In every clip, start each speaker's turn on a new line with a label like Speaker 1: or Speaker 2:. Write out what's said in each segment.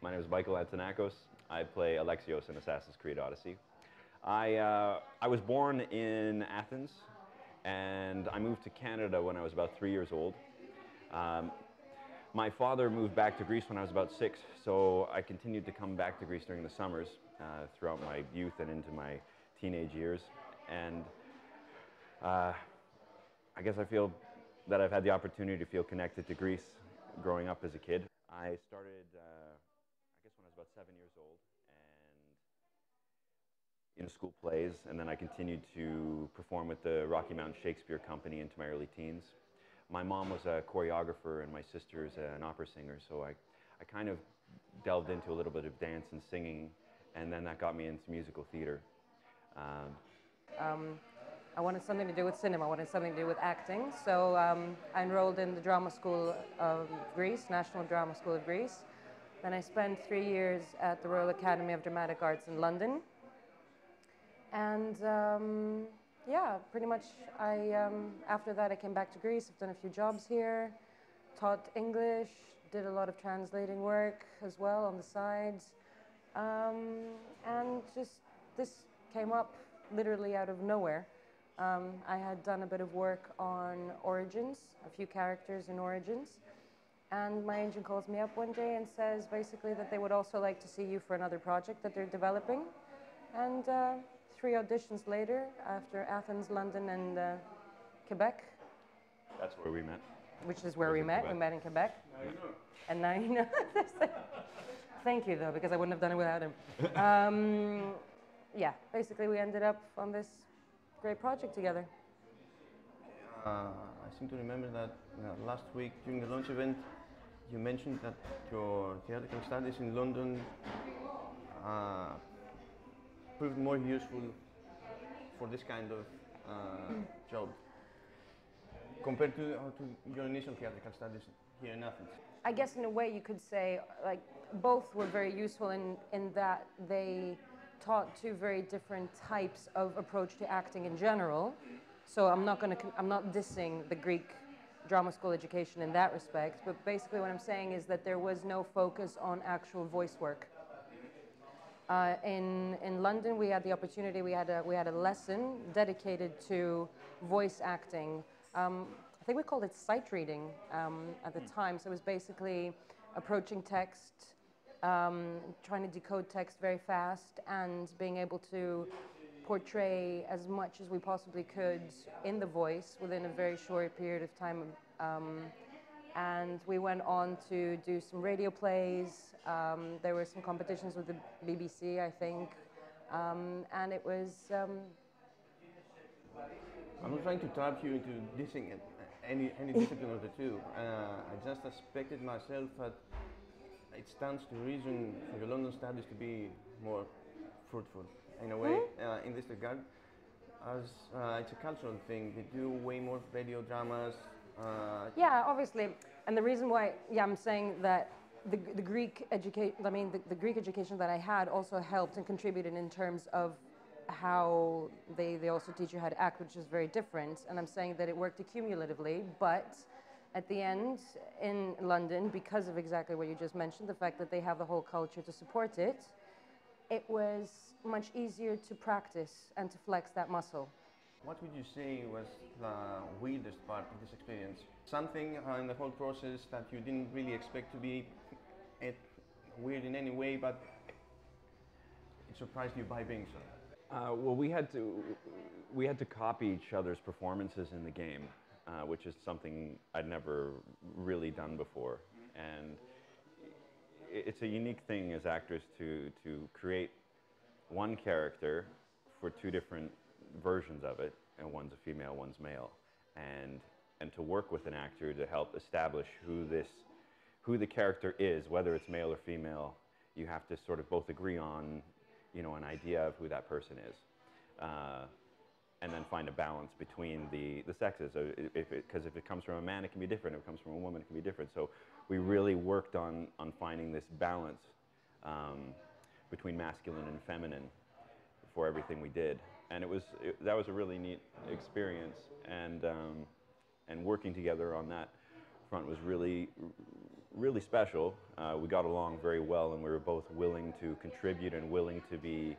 Speaker 1: My name is Michael Antonakos. I play Alexios in Assassin's Creed Odyssey. I was born in Athens, and I moved to Canada when I was about 3 years old. My father moved back to Greece when I was about 6, so I continued to come back to Greece during the summers throughout my youth and into my teenage years. And I guess I feel that I've had the opportunity to feel connected to Greece growing up as a kid. I started, I guess when I was about 7 years old, and in school plays, and then I continued to perform with the Rocky Mountain Shakespeare Company into my early teens. My mom was a choreographer and my sister's an opera singer, so I kind of delved into a little bit of dance and singing, and then that got me into musical theater.
Speaker 2: I wanted something to do with cinema, I wanted something to do with acting, so I enrolled in the Drama School of Greece, National Drama School of Greece. Then I spent 3 years at the Royal Academy of Dramatic Arts in London. And yeah, pretty much after that I came back to Greece. I've done a few jobs here, taught English, did a lot of translating work as well on the sides. And just this came up literally out of nowhere. I had done a bit of work on Origins, a few characters in Origins, and my agent calls me up one day and says basically that they would also like to see you for another project that they're developing. And 3 auditions later, after Athens, London, and Quebec.
Speaker 1: That's where we met.
Speaker 2: Which is where we met. We met in Quebec.
Speaker 3: Now you know.
Speaker 2: And now you know. Thank you, though, because I wouldn't have done it without him. Yeah, basically we ended up on this great project together.
Speaker 3: I seem to remember that last week during the launch event, you mentioned that your theatrical studies in London proved more useful for this kind of job compared to your initial theatrical studies here in Athens.
Speaker 2: I guess in a way you could say like both were very useful in that they taught 2 very different types of approach to acting in general. So I'm not dissing the Greek drama school education in that respect, but basically what I'm saying is that there was no focus on actual voice work. In London, we had the opportunity. We had a lesson dedicated to voice acting. I think we called it sight reading at the time. So it was basically approaching text, trying to decode text very fast, and being able to portray as much as we possibly could in the voice within a very short period of time. And we went on to do some radio plays. There were some competitions with the BBC, I think. And it was...
Speaker 3: I'm not trying to trap you into dissing any discipline of the two. I just suspected myself that it stands to reason for your London studies to be more fruitful, in a way, in this regard. As it's a cultural thing, they do way more radio dramas.
Speaker 2: Yeah, obviously, and the reason why, I'm saying that the Greek education, the Greek education that I had also helped and contributed in terms of how they also teach you how to act, which is very different. And I'm saying that it worked accumulatively, but at the end in London, because of exactly what you just mentioned, the fact that they have the whole culture to support it, it was much easier to practice and to flex that muscle.
Speaker 3: What would you say was the weirdest part of this experience? Something in the whole process that you didn't really expect to be weird in any way, but it surprised you by being so?
Speaker 1: Well, we had to copy each other's performances in the game, which is something I'd never really done before. And it's a unique thing as actors to create one character for 2 different versions of it, and one's a female, one's male, and to work with an actor to help establish who the character is, whether it's male or female. You have to sort of both agree on, an idea of who that person is, and then find a balance between the sexes. So because if it comes from a man, it can be different. If it comes from a woman, it can be different. So we really worked on finding this balance between masculine and feminine for everything we did. And that was a really neat experience, and working together on that front was really special. We got along very well, and we were both willing to contribute and willing to be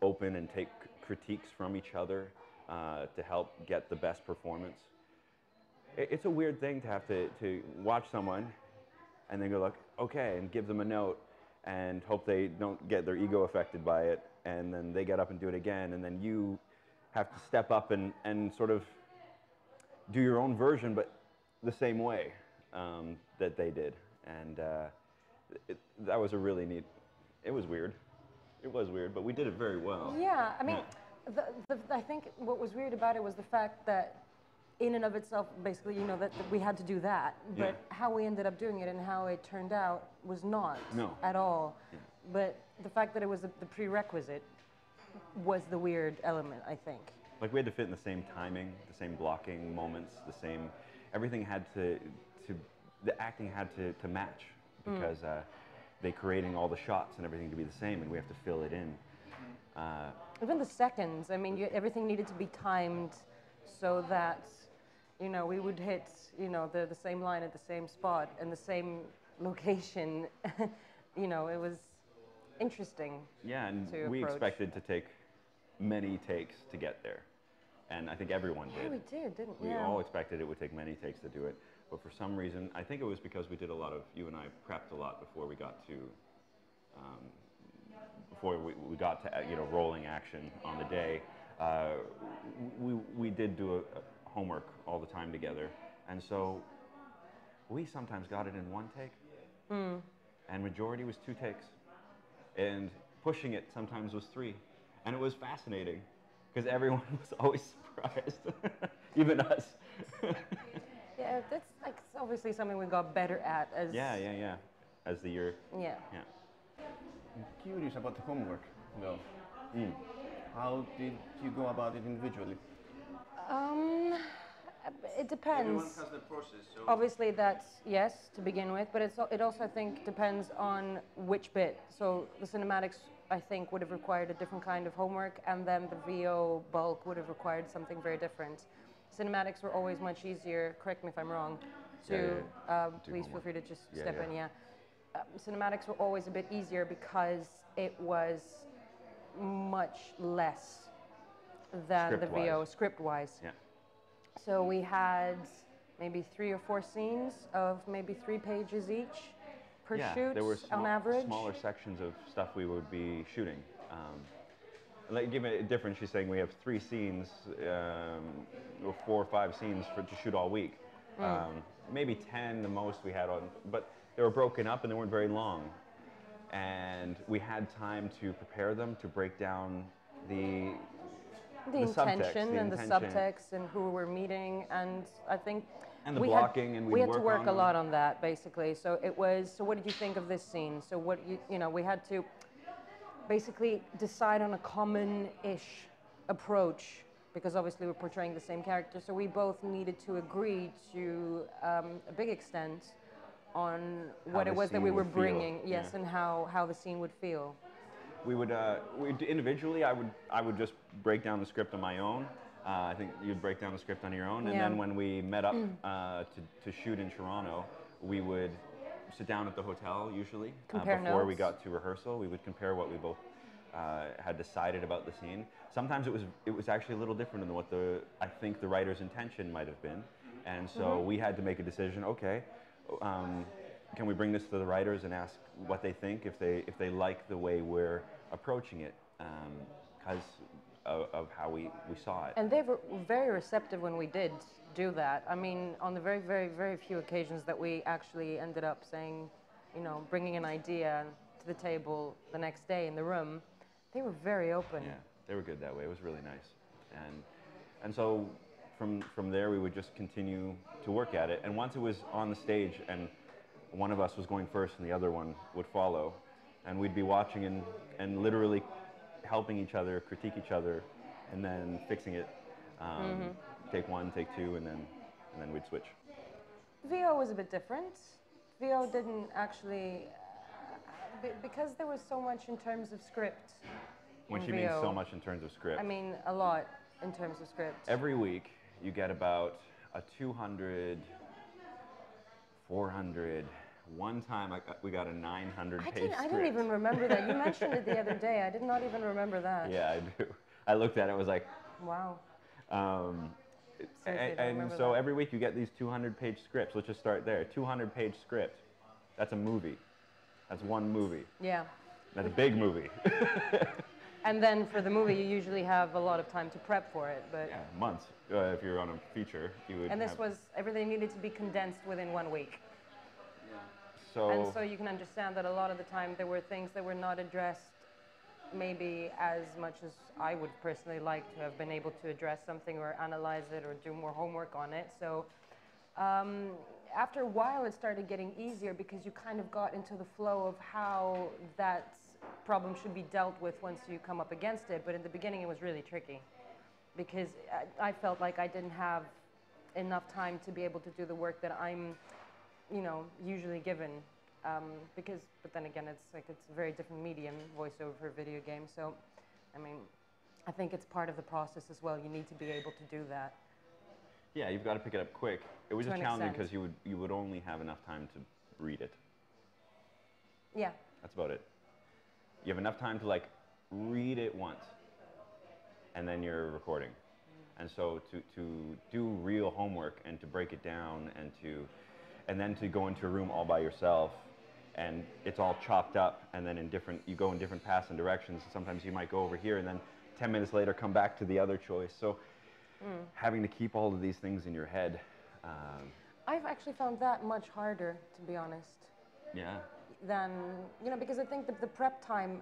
Speaker 1: open and take critiques from each other to help get the best performance. It's a weird thing to have to watch someone and then go like, okay, and give them a note and hope they don't get their ego affected by it, and then they get up and do it again, and then you have to step up and sort of do your own version, but the same way that they did. And that was a really neat, it was weird. It was weird, but we did it very well.
Speaker 2: Yeah, I mean, I think what was weird about it was the fact that in and of itself, basically, you know, that we had to do that, but how we ended up doing it and how it turned out was not at all. Yeah. But the fact that it was the prerequisite was the weird element, I think.
Speaker 1: Like, we had to fit in the same timing, the same blocking moments, the same, everything had to the acting had to match, because they're creating all the shots and everything to be the same, and we have to fill it in.
Speaker 2: Even the seconds, I mean, everything needed to be timed so that, you know, we would hit, you know, the same line at the same spot and the same location. You know, it was interesting.
Speaker 1: Yeah, and we expected to take many takes to get there. And I think everyone did.
Speaker 2: Yeah, we did, didn't we?
Speaker 1: We all expected it would take many takes to do it. But for some reason, I think it was because we did a lot of, you and I prepped a lot before we got to, you know, rolling action on the day. We did do a homework all the time together. And so we sometimes got it in one take. And majority was 2 takes. And pushing it sometimes was 3. And it was fascinating, because everyone was always surprised, even us.
Speaker 2: Yeah, that's like obviously something we got better at as...
Speaker 1: Yeah. As the year...
Speaker 2: Yeah.
Speaker 3: I'm curious about the homework, though. How did you go about it individually?
Speaker 2: It depends.
Speaker 3: Everyone has their process, so...
Speaker 2: Obviously, that's yes, to begin with, but it also, I think, depends on which bit. So the cinematics, I think, would have required a different kind of homework, and then the VO bulk would have required something very different. Cinematics were always much easier, correct me if I'm wrong, please feel free to just step in, cinematics were always a bit easier because it was much less than the VO, script-wise.
Speaker 1: Yeah.
Speaker 2: So we had maybe 3 or 4 scenes of maybe 3 pages each per shoot,
Speaker 1: there were
Speaker 2: on average.
Speaker 1: Smaller sections of stuff we would be shooting. Like, give it a difference. She's saying we have 3 scenes, or 4 or 5 scenes to shoot all week. Maybe 10 the most we had on, but they were broken up and they weren't very long. And we had time to prepare them, to break down the
Speaker 2: intention and the subtext and who we're meeting, and I think
Speaker 1: and the blocking, and
Speaker 2: we had to work a lot on that, basically. So it was, so what did you think of this scene? So what you know, we had to basically decide on a common-ish approach, because obviously we're portraying the same character, so we both needed to agree to a big extent on what it was that we were bringing, and how the scene would feel.
Speaker 1: We would, individually, I would just break down the script on my own. I think you'd break down the script on your own, and then when we met up to shoot in Toronto, we would sit down at the hotel usually before we got to rehearsal. We would compare what we both had decided about the scene. Sometimes it was actually a little different than what I think the writer's intention might have been, and so we had to make a decision. Okay. Can we bring this to the writers and ask what they think, if they like the way we're approaching it, because of how we saw it. And
Speaker 2: they were very receptive when we did do that. I mean, on the very, very, very few occasions that we actually ended up saying, you know, bringing an idea to the table the next day in the room, they were very open.
Speaker 1: Yeah, they were good that way. It was really nice. And so from there, we would just continue to work at it. And once it was on the stage and one of us was going first and the other one would follow, and we'd be watching and literally helping each other, critique each other, and then fixing it. Take 1, take 2, and then we'd switch.
Speaker 2: VO was a bit different. VO didn't actually, because there was so much in terms of script.
Speaker 1: When she means so much in terms of script.
Speaker 2: I mean a lot in terms of script.
Speaker 1: Every week you get about a 200 400. One time we got a 900-page script.
Speaker 2: I didn't even remember that. You mentioned it the other day. I did not even remember that.
Speaker 1: Yeah, I do. I looked at it, was like,
Speaker 2: wow.
Speaker 1: And so every week you get these 200-page scripts. Let's just start there. 200-page script. That's a movie. That's one movie.
Speaker 2: Yeah.
Speaker 1: That's a big movie.
Speaker 2: And then for the movie, you usually have a lot of time to prep for it, but...
Speaker 1: Yeah, months. If you're on a feature, you would
Speaker 2: And this was, everything needed to be condensed within 1 week.
Speaker 1: So...
Speaker 2: And so you can understand that a lot of the time there were things that were not addressed maybe as much as I would personally like to have been able to address something or analyze it or do more homework on it. So after a while it started getting easier because you kind of got into the flow of how that problem should be dealt with once you come up against it. But in the beginning it was really tricky because I felt like I didn't have enough time to be able to do the work that I'm, you know, usually given. But then again, it's a very different medium, voiceover for a video game. So, I mean, I think it's part of the process as well. You need to be able to do that.
Speaker 1: Yeah, you've got to pick it up quick. It was
Speaker 2: To
Speaker 1: just
Speaker 2: an
Speaker 1: challenging
Speaker 2: extent.
Speaker 1: because you would only have enough time to read it.
Speaker 2: Yeah.
Speaker 1: That's about it. You have enough time to like read it once, and then you're recording. And so to do real homework and to break it down and then to go into a room all by yourself, and it's all chopped up, and then you go in different paths and directions. Sometimes you might go over here, and then 10 minutes later come back to the other choice. So having to keep all of these things in your head.
Speaker 2: I've actually found that much harder, to be honest,
Speaker 1: Yeah.
Speaker 2: than, you know, because I think that the prep time,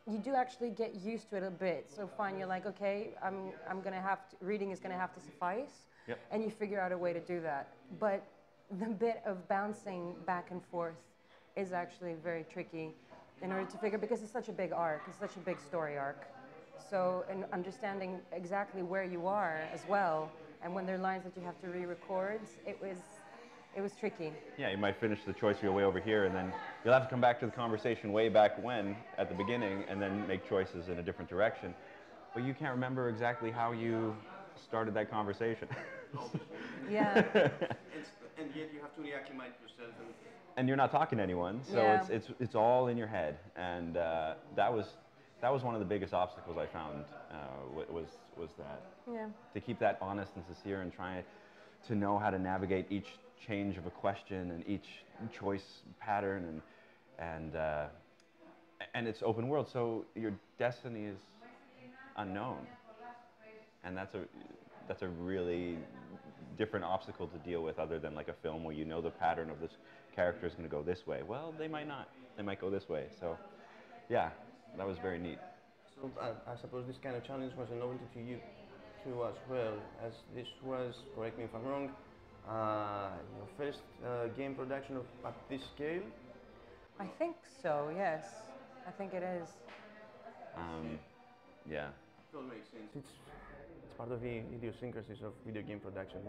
Speaker 2: you do actually get used to it a bit. So fine, you're like, okay, I'm gonna have to, reading is gonna have to suffice,
Speaker 1: Yep.
Speaker 2: and you figure out a way to do that. But the bit of bouncing back and forth is actually very tricky in order to figure, because it's such a big arc, it's such a big story arc. So, and understanding exactly where you are as well, and when there are lines that you have to re-record, it was tricky.
Speaker 1: Yeah, you might finish the choice wheel way over here, and then you'll have to come back to the conversation way back when, at the beginning, and then make choices in a different direction. But you can't remember exactly how you started that conversation.
Speaker 2: Yeah.
Speaker 3: And yet you have to reacclimate yourself.
Speaker 1: And you're not talking to anyone, so
Speaker 2: Yeah.
Speaker 1: it's all in your head. And that was one of the biggest obstacles I found, was that.
Speaker 2: Yeah.
Speaker 1: To keep that honest and sincere and try to know how to navigate each change of a question and each choice pattern and it's open world, so your destiny is unknown, and that's a really different obstacle to deal with, other than like a film where you know the pattern of this character is going to go this way. Well, they might not. They might go this way. So yeah, that was very neat.
Speaker 3: So I suppose this kind of challenge was a novelty to you too as well, as this was, correct me if I'm wrong, your first game production at this scale?
Speaker 2: I think so, yes. I think it is.
Speaker 1: Yeah.
Speaker 3: It all makes sense. It's part of the idiosyncrasies of video game production.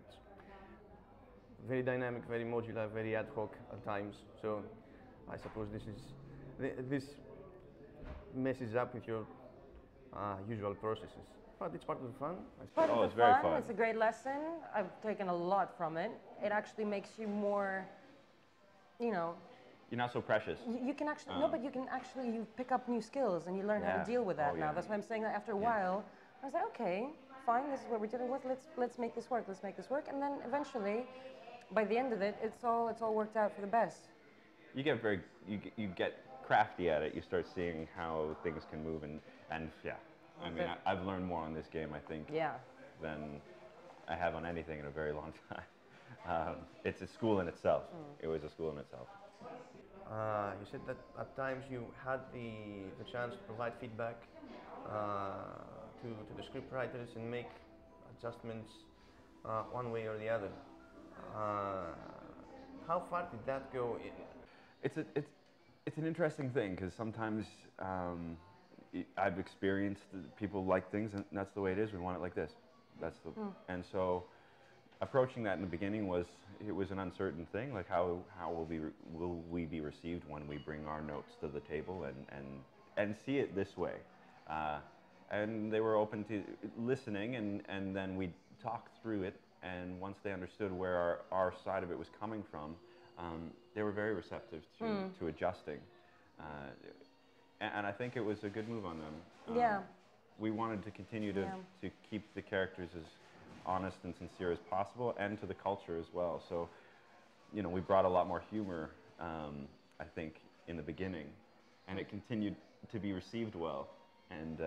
Speaker 3: It's very dynamic, very modular, very ad hoc at times. So I suppose this messes up with your usual processes. But it's part of the fun.
Speaker 2: Part of
Speaker 1: it's
Speaker 2: the
Speaker 1: very
Speaker 2: fun.
Speaker 1: fun.
Speaker 2: It's a great lesson. I've taken a lot from it. It actually makes you more, you know,
Speaker 1: You're not so precious.
Speaker 2: you can actually, no, but you pick up new skills and you learn how
Speaker 1: Yeah.
Speaker 2: to deal with that
Speaker 1: Oh,
Speaker 2: now.
Speaker 1: yeah.
Speaker 2: That's why I'm saying that after a
Speaker 1: Yeah.
Speaker 2: while, I was like, okay, fine, this is what we're dealing with. Let's make this work. Let's make this work. And then eventually, by the end of it, it's all worked out for the best.
Speaker 1: You get crafty at it. You start seeing how things can move and yeah. I mean, I've learned more on this game, I think,
Speaker 2: Yeah.
Speaker 1: than I have on anything in a very long time. It's a school in itself. It was a school in itself.
Speaker 3: You said that at times you had the chance to provide feedback to the script writers and make adjustments one way or the other. How far did that go?
Speaker 1: It's an interesting thing, because sometimes I've experienced that people like things, and that's the way it is. We want it like this. And so approaching that in the beginning was an uncertain thing. Like how will we be received when we bring our notes to the table and see it this way? And they were open to listening, and then we talked through it and once they understood where our side of it was coming from, they were very receptive to adjusting. And I think it was a good move on them.
Speaker 2: Yeah.
Speaker 1: We wanted to continue to keep the characters as honest and sincere as possible, and to the culture as well. So, you know, we brought a lot more humor, I think, in the beginning, and it continued to be received well. And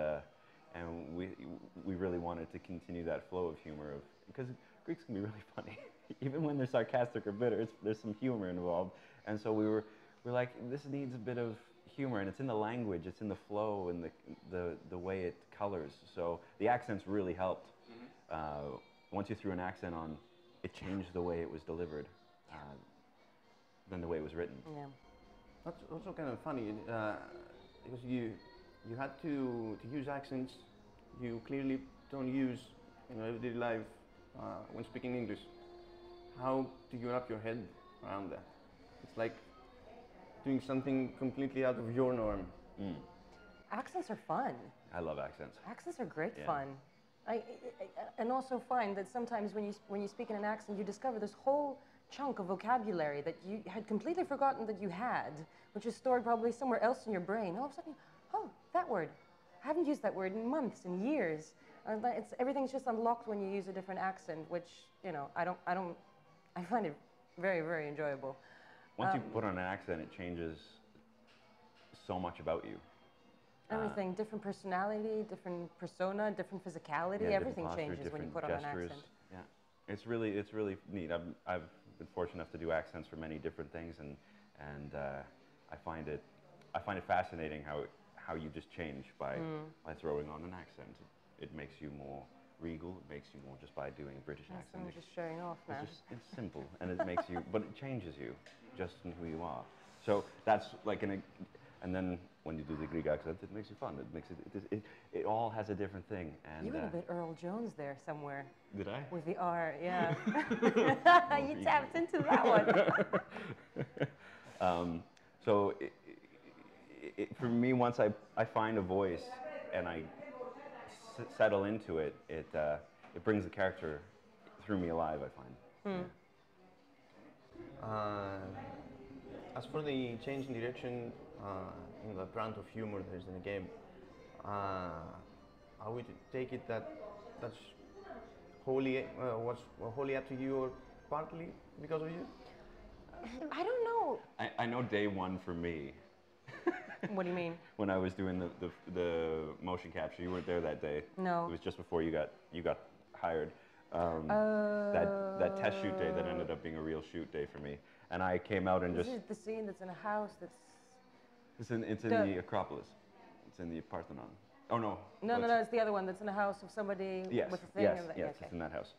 Speaker 1: we really wanted to continue that flow of humor, because Greeks can be really funny, even when they're sarcastic or bitter. There's some humor involved, and so we're like, this needs a bit of humor, and it's in the language, it's in the flow, and the way it colors. So the accents really helped. Once you threw an accent on, it changed the way it was delivered, than the way it was written.
Speaker 2: Yeah.
Speaker 3: That's also kind of funny, because you had to use accents you clearly don't use in everyday life when speaking English. How do you wrap your head around that? It's like doing something completely out of your norm.
Speaker 2: Accents are fun.
Speaker 1: I love accents.
Speaker 2: Accents are great
Speaker 1: Yeah.
Speaker 2: fun. And also find that sometimes when you speak in an accent, you discover this whole chunk of vocabulary that you had completely forgotten that you had, which is stored probably somewhere else in your brain. All of a sudden, oh, that word. I haven't used that word in months and years. Everything's just unlocked when you use a different accent, which, you know, I find it very, very enjoyable.
Speaker 1: Once you put on an accent, it changes so much about you.
Speaker 2: Everything, different personality, different persona, different physicality,
Speaker 1: Yeah,
Speaker 2: everything
Speaker 1: different posture,
Speaker 2: changes when you
Speaker 1: different
Speaker 2: put on an
Speaker 1: gestures.
Speaker 2: accent.
Speaker 1: Yeah, it's really neat. I've been fortunate enough to do accents for many different things, and I find it fascinating how you just change by throwing on an accent. It makes you more regal. It makes you more just by doing a British
Speaker 2: Yes,
Speaker 1: accent.
Speaker 2: I'm just showing off now.
Speaker 1: It's simple, and it makes you, but it changes you just in who you are. So that's like and then when you do the Greek accent, it makes it fun. It makes it all has a different thing. And
Speaker 2: You went a bit Earl Jones there somewhere.
Speaker 1: did I?
Speaker 2: With the R, yeah. You tapped into that one.
Speaker 1: So for me, once I find a voice and I settle into it, it brings the character through me alive, I find.
Speaker 3: As for the change in direction in the brand of humor there is in the game, I would take it that that's wholly was wholly up to you, or partly because of you.
Speaker 2: I don't know.
Speaker 1: I know day one for me,
Speaker 2: What do you mean?
Speaker 1: when I was doing the motion capture. You weren't there that day.
Speaker 2: No.
Speaker 1: It was just before you got hired. That test shoot day that ended up being a real shoot day for me. And I came out and
Speaker 2: This
Speaker 1: just
Speaker 2: is the scene that's in a house that's...
Speaker 1: it's in the Acropolis. It's in the Parthenon. Oh no.
Speaker 2: No, it's the other one that's in a house of somebody
Speaker 1: Yes,
Speaker 2: with a thing.
Speaker 1: yes,
Speaker 2: and the,
Speaker 1: yes,
Speaker 2: okay.
Speaker 1: it's in that house.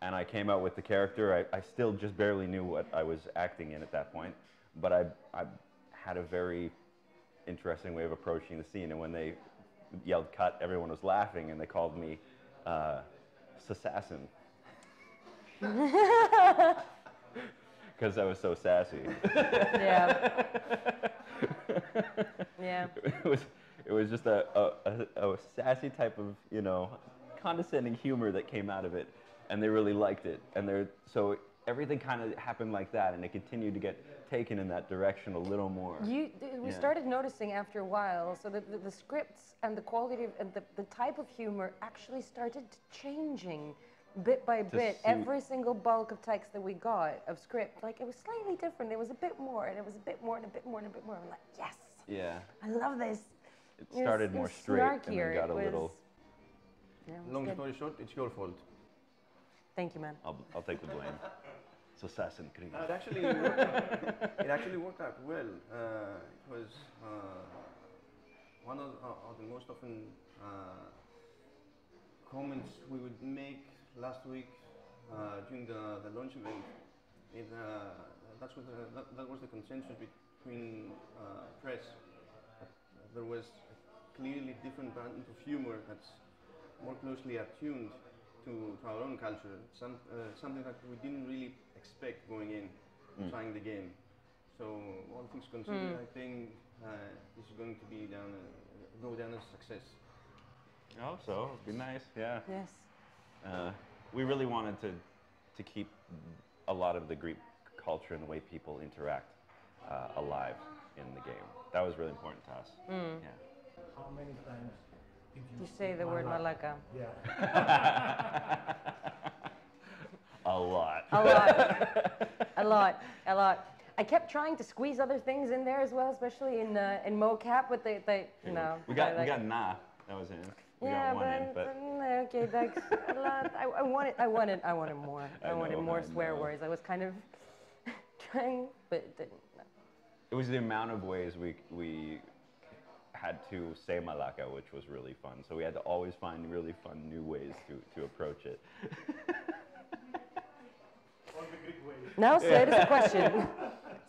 Speaker 1: And I came out with the character. I still just barely knew what I was acting in at that point, but I had a very interesting way of approaching the scene. And when they yelled cut, everyone was laughing, and they called me Sassassin. Because I was so sassy.
Speaker 2: Yeah. Yeah.
Speaker 1: It was just a sassy type of, you know, condescending humor that came out of it, and they really liked it. And so everything kind of happened like that, and it continued to get taken in that direction a little more.
Speaker 2: We started noticing after a while, so that the scripts and the quality of, and the type of humor actually started changing bit by bit.
Speaker 1: suit.
Speaker 2: Every single bulk of text that we got of script, like, it was slightly different. There was a bit more, and it was a bit more, and a bit more, and a bit more. I'm like, yes,
Speaker 1: Yeah.
Speaker 2: I love this.
Speaker 1: It started more straight, and then
Speaker 2: snarkier.
Speaker 1: got a
Speaker 2: It was-
Speaker 1: little.
Speaker 2: Yeah, it was
Speaker 3: Long
Speaker 2: good.
Speaker 3: story short, it's your fault.
Speaker 2: Thank you, man.
Speaker 1: I'll take the blame. So Assassin Creed.
Speaker 3: It actually worked out well. It was one of the most often comments we would make last week during the launch event. That was the consensus between press. There was a clearly different brand of humor that's more closely attuned to our own culture. Something that we didn't really expect going in, trying the game. So all things considered, I think this is going to go down as a success.
Speaker 1: I hope so. It'd be nice. Yeah.
Speaker 2: Yes.
Speaker 1: we really wanted to keep a lot of the Greek culture and the way people interact alive in the game. That was really important to us. Yeah.
Speaker 4: How many times did
Speaker 2: You say the word malaka.
Speaker 4: Yeah.
Speaker 1: A lot.
Speaker 2: A lot. A lot. A lot. I kept trying to squeeze other things in there as well, especially in mocap, but they you know.
Speaker 1: We got
Speaker 2: like,
Speaker 1: nah. That was in. We
Speaker 2: yeah,
Speaker 1: got one in, but
Speaker 2: okay, that's a lot. I wanted more. I wanted
Speaker 1: know,
Speaker 2: more
Speaker 1: I
Speaker 2: swear
Speaker 1: know.
Speaker 2: words. I was kind of trying, but it didn't. No.
Speaker 1: it was the amount of ways we had to say malaka, which was really fun. So we had to always find really fun new ways to approach it.
Speaker 4: All the Greek ways.
Speaker 2: Now say it as a question.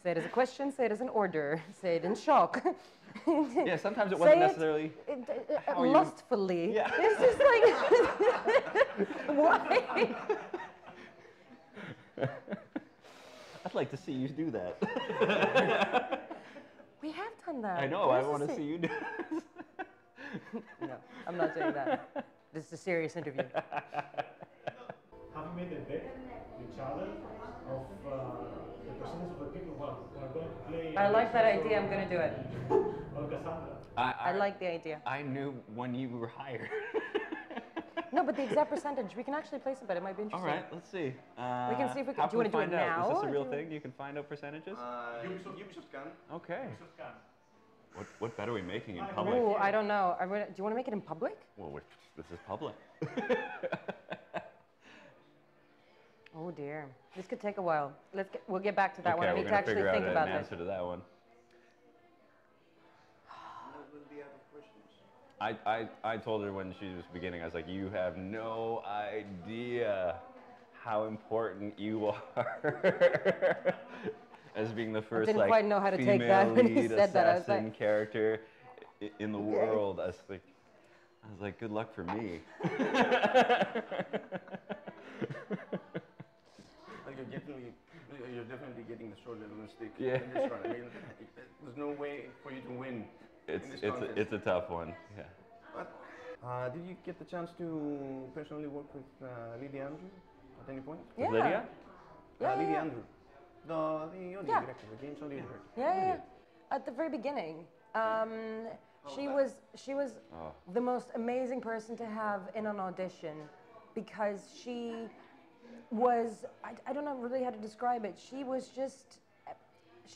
Speaker 2: Say it as a question. Say it as an order. Say it in shock.
Speaker 1: Yeah, sometimes it
Speaker 2: Say
Speaker 1: wasn't
Speaker 2: it,
Speaker 1: necessarily. how you-
Speaker 2: lustfully.
Speaker 1: Yeah.
Speaker 2: It's just like why?
Speaker 1: I'd like to see you do that.
Speaker 2: We have done that.
Speaker 1: I know. I
Speaker 2: Where's
Speaker 1: want
Speaker 2: the
Speaker 1: to see you do.
Speaker 2: No, I'm not doing that. This is a serious interview.
Speaker 4: Have you made a bet with each other of the percentage of the people who are going to play?
Speaker 2: I like that idea. I'm gonna do it.
Speaker 4: Or Cassandra.
Speaker 2: I like the idea.
Speaker 1: I knew when you were hired.
Speaker 2: No, but the exact percentage, we can actually place a bet. It might be
Speaker 1: All
Speaker 2: interesting.
Speaker 1: right, let's see.
Speaker 2: We can see if we can.
Speaker 1: How
Speaker 2: Do you want to do it
Speaker 1: find out?
Speaker 2: now?
Speaker 1: Is this a
Speaker 2: or
Speaker 1: real
Speaker 2: do-
Speaker 1: thing? You can find out percentages?
Speaker 3: Ubisoft can.
Speaker 1: Okay.
Speaker 4: Ubisoft can.
Speaker 1: What bet are we making in
Speaker 4: I
Speaker 1: public?
Speaker 2: Ooh, I don't know. Do you want to make it in public?
Speaker 1: Well, this is public.
Speaker 2: Oh dear, this could take a while. We'll get back to that one. I
Speaker 1: Okay, we're
Speaker 2: need to
Speaker 1: gonna
Speaker 2: actually
Speaker 1: figure out
Speaker 2: think about
Speaker 1: an
Speaker 2: this.
Speaker 1: answer to that one.
Speaker 3: Will be out of questions.
Speaker 1: I told her when she was beginning, I was like, you have no idea how important you are. As being the first
Speaker 2: didn't
Speaker 1: like
Speaker 2: quite know how to take that
Speaker 1: female
Speaker 2: when he
Speaker 1: lead
Speaker 2: said that. I was
Speaker 1: assassin
Speaker 2: like,
Speaker 1: character in the world. I was like, good luck for me.
Speaker 3: Like you're definitely getting the short end of the stick.
Speaker 1: Yeah.
Speaker 3: In this run. I mean, there's no way for you to win.
Speaker 1: It's a tough one. Yeah.
Speaker 3: But did you get the chance to personally work with Lydia Andrew at any point?
Speaker 2: Yeah.
Speaker 1: Lydia?
Speaker 2: Yeah,
Speaker 3: Lydia
Speaker 2: yeah.
Speaker 3: Andrew, the audio
Speaker 2: Yeah.
Speaker 3: director, the game's audio director.
Speaker 2: Yeah. At the very beginning, she was
Speaker 1: Oh.
Speaker 2: the most amazing person to have in an audition because she was, I don't know really how to describe it. She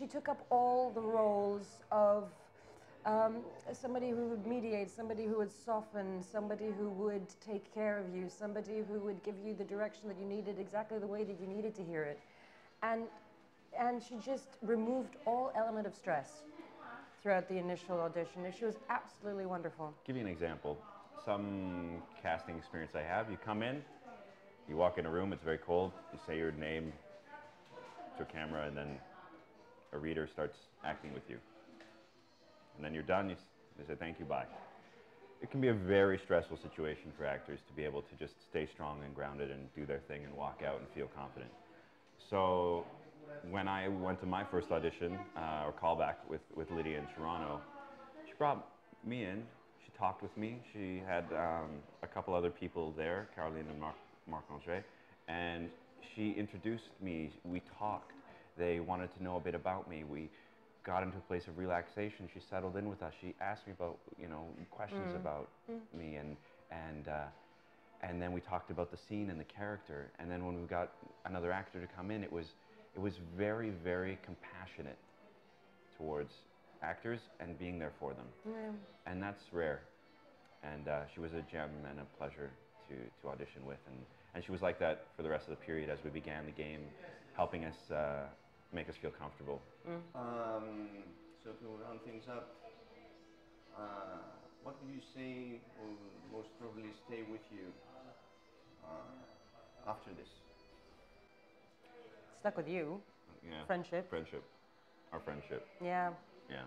Speaker 2: took up all the roles of somebody who would mediate, somebody who would soften, somebody who would take care of you, somebody who would give you the direction that you needed exactly the way that you needed to hear it. And she just removed all element of stress throughout the initial audition. And she was absolutely wonderful.
Speaker 1: Give you an example. Some casting experience I have, you come in, you walk in a room, it's very cold, you say your name to a camera, and then a reader starts acting with you. And then you're done, they say thank you, bye. It can be a very stressful situation for actors to be able to just stay strong and grounded and do their thing and walk out and feel confident. So when I went to my first audition or callback with Lydia in Toronto, she brought me in, she talked with me, she had a couple other people there, Caroline and Marc-André, and she introduced me, we talked, they wanted to know a bit about me, we got into a place of relaxation, she settled in with us, she asked me about, questions about me, and then we talked about the scene and the character, and then when we got another actor to come in, it was very, very compassionate towards actors and being there for them.
Speaker 2: Yeah.
Speaker 1: And that's rare. And she was a gem and a pleasure to audition with. And she was like that for the rest of the period as we began the game, helping us make us feel comfortable.
Speaker 3: So to round things up, what would you say will most probably stay with you after this?
Speaker 2: Stuck with you.
Speaker 1: Yeah.
Speaker 2: Friendship.
Speaker 1: Friendship. Our friendship.
Speaker 2: Yeah.
Speaker 1: Yeah.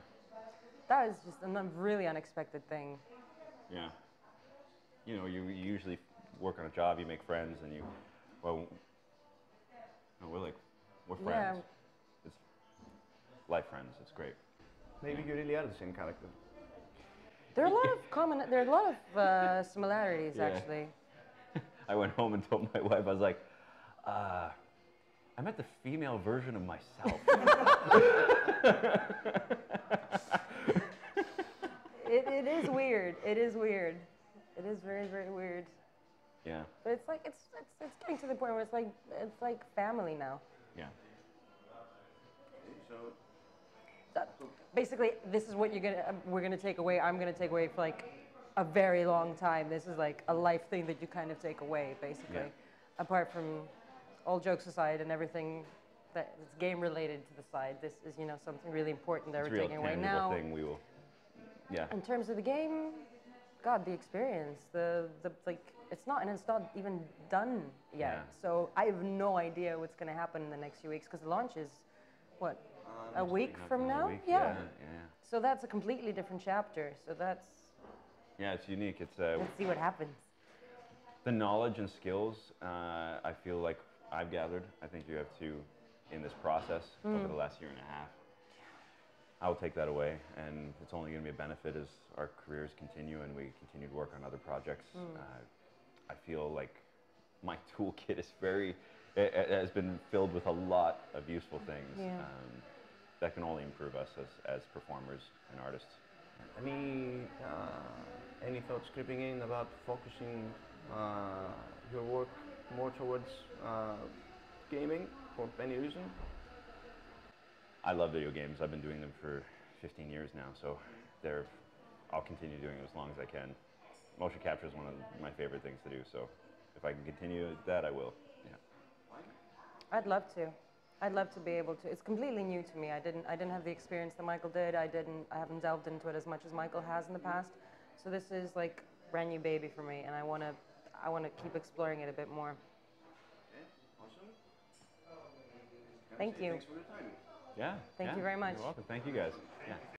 Speaker 2: That was just a really unexpected thing.
Speaker 1: Yeah. You usually work on a job, you make friends, and we're friends.
Speaker 2: Yeah.
Speaker 1: It's life friends. It's great.
Speaker 3: Maybe you really are the same character.
Speaker 2: There are a lot of similarities
Speaker 1: Yeah.
Speaker 2: actually.
Speaker 1: I went home and told my wife, I was like, I met the female version of myself.
Speaker 2: It is weird. It is weird. It is very, very weird.
Speaker 1: Yeah,
Speaker 2: But it's like it's getting to the point where it's like family now.
Speaker 1: yeah.
Speaker 3: So,
Speaker 2: Basically, this is what we're gonna take away. I'm gonna take away for like a very long time. This is like a life thing that you kind of take away, basically.
Speaker 1: Yeah.
Speaker 2: Apart from all jokes aside and everything that's game related to the side, this is something really important that
Speaker 1: It's a
Speaker 2: we're
Speaker 1: real
Speaker 2: taking away
Speaker 1: tangible
Speaker 2: now.
Speaker 1: thing we will, yeah.
Speaker 2: In terms of the game, God, the experience, the like, it's not even done yet.
Speaker 1: Yeah.
Speaker 2: So I have no idea what's gonna happen in the next few weeks because the launch is, what, a
Speaker 3: next
Speaker 2: week
Speaker 1: Not
Speaker 2: from
Speaker 1: another
Speaker 2: now?
Speaker 1: week,
Speaker 2: Yeah.
Speaker 1: yeah.
Speaker 2: So that's a completely different chapter. So
Speaker 1: Yeah, it's unique. It's
Speaker 2: let's see what happens.
Speaker 1: the knowledge and skills I feel like I've gathered. I think you have too in this process over the last year and a half. I'll take that away, and it's only going to be a benefit as our careers continue and we continue to work on other projects. I feel like my toolkit is it has been filled with a lot of useful things
Speaker 2: Yeah.
Speaker 1: that can only improve us as performers and artists.
Speaker 3: any thoughts creeping in about focusing your work more towards gaming for any reason?
Speaker 1: I love video games. I've been doing them for 15 years now, so I'll continue doing it as long as I can. Motion capture is one of my favorite things to do, so if I can continue that, I will. Yeah.
Speaker 2: I'd love to. I'd love to be able to. It's completely new to me. I didn't have the experience that Michael did. I haven't delved into it as much as Michael has in the past. So this is like brand new baby for me, and I want to keep exploring it a bit more.
Speaker 3: Okay, awesome.
Speaker 2: Thank you.
Speaker 3: Thanks for your time.
Speaker 1: Yeah.
Speaker 2: Thank
Speaker 1: yeah,
Speaker 2: you very much.
Speaker 1: You're welcome. Thank you guys. Yeah.